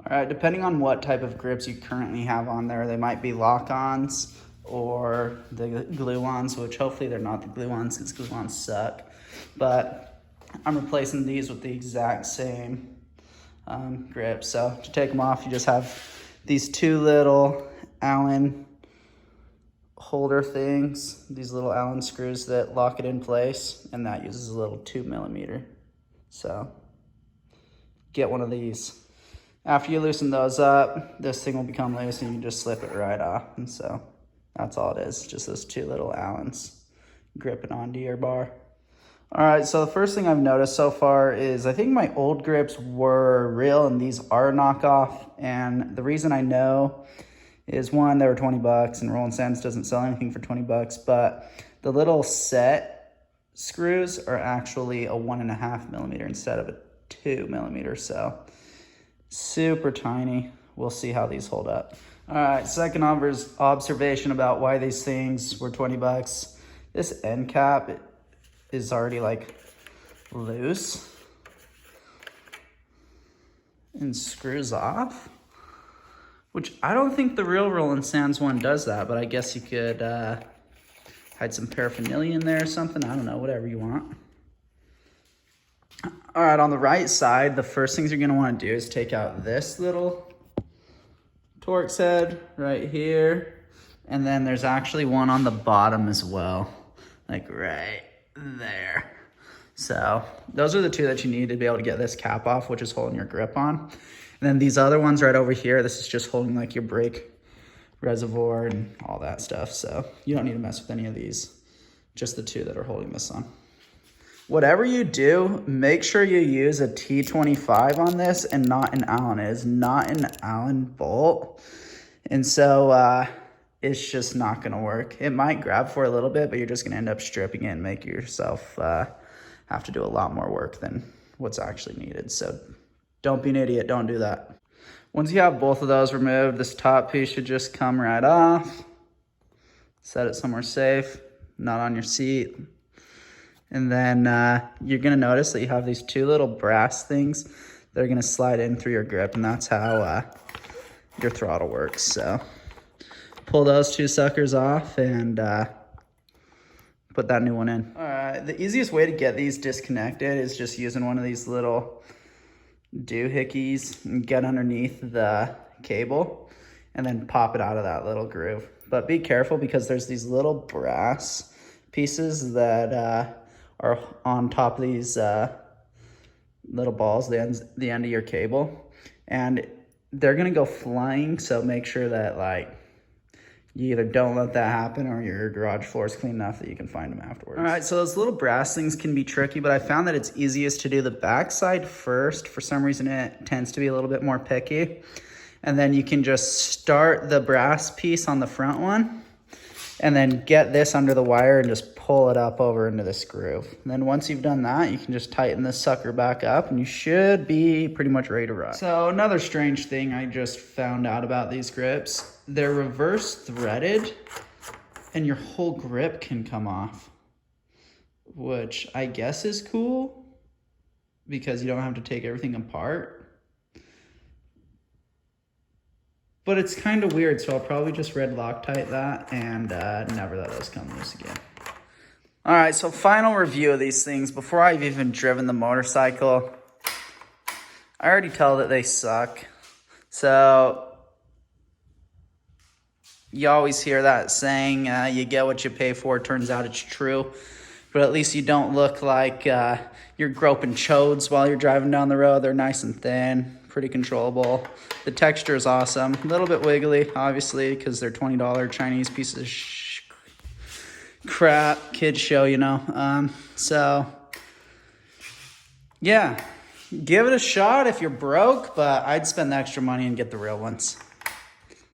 All right, depending on what type of grips you currently have on there, they might be lock-ons or the glue-ons, which hopefully they're not the glue-ons because glue-ons suck. But I'm replacing these with the exact same grip. So to take them off, you just have these two little Allen holder things, these little Allen screws that lock it in place, and that uses a little 2mm. So get one of these. After you loosen those up, this thing will become loose and you just slip it right off. And so that's all it is, just those two little Allens gripping onto your bar. All right, so the first thing I've noticed so far is I think my old grips were real and these are knockoff. And the reason I know is, one, they were 20 bucks and Roland Sands doesn't sell anything for 20 bucks, but the little set screws are actually a 1.5mm instead of a 2mm. So super tiny. We'll see how these hold up. All right, second observation about why these things were 20 bucks. This end cap is already like loose and screws off, which I don't think the real Roland Sands one does that, but I guess you could hide some paraphernalia in there or something. I don't know, whatever you want. All right, on the right side, the first things you're gonna wanna do is take out this little Torx head right here. And then there's actually one on the bottom as well, like right there. So those are the two that you need to be able to get this cap off, which is holding your grip on. And then these other ones right over here, this is just holding like your brake reservoir and all that stuff. So you don't need to mess with any of these, just the two that are holding this on. Whatever you do, make sure you use a T25 on this and not an Allen. It is not an Allen bolt. And so it's just not gonna work. It might grab for a little bit, but you're just gonna end up stripping it and make yourself have to do a lot more work than what's actually needed. So don't be an idiot, don't do that. Once you have both of those removed, this top piece should just come right off. Set it somewhere safe, not on your seat. And then you're gonna notice that you have these two little brass things that are gonna slide in through your grip, and that's how your throttle works. So pull those two suckers off and put that new one in. All right, the easiest way to get these disconnected is just using one of these little doohickeys and get underneath the cable and then pop it out of that little groove. But be careful because there's these little brass pieces that are on top of these little balls, the end of your cable, and they're gonna go flying. So make sure that like you either don't let that happen or your garage floor is clean enough that you can find them afterwards. All right, so those little brass things can be tricky, but I found that it's easiest to do the backside first. For some reason, it tends to be a little bit more picky. And then you can just start the brass piece on the front one and then get this under the wire and just pull it up over into this groove. And then once you've done that, you can just tighten this sucker back up and you should be pretty much ready to ride. So another strange thing I just found out about these grips, they're reverse threaded and your whole grip can come off, which I guess is cool because you don't have to take everything apart. But it's kind of weird, so I'll probably just red Loctite that and never let those come loose again. All right, so final review of these things. Before I've even driven the motorcycle, I already tell that they suck. So you always hear that saying, you get what you pay for. Turns out it's true. But at least you don't look like you're groping chodes while you're driving down the road. They're nice and thin, pretty controllable. The texture is awesome. A little bit wiggly, obviously, because they're $20 Chinese pieces of crap, kids show, you know. So yeah, give it a shot if you're broke, but I'd spend the extra money and get the real ones.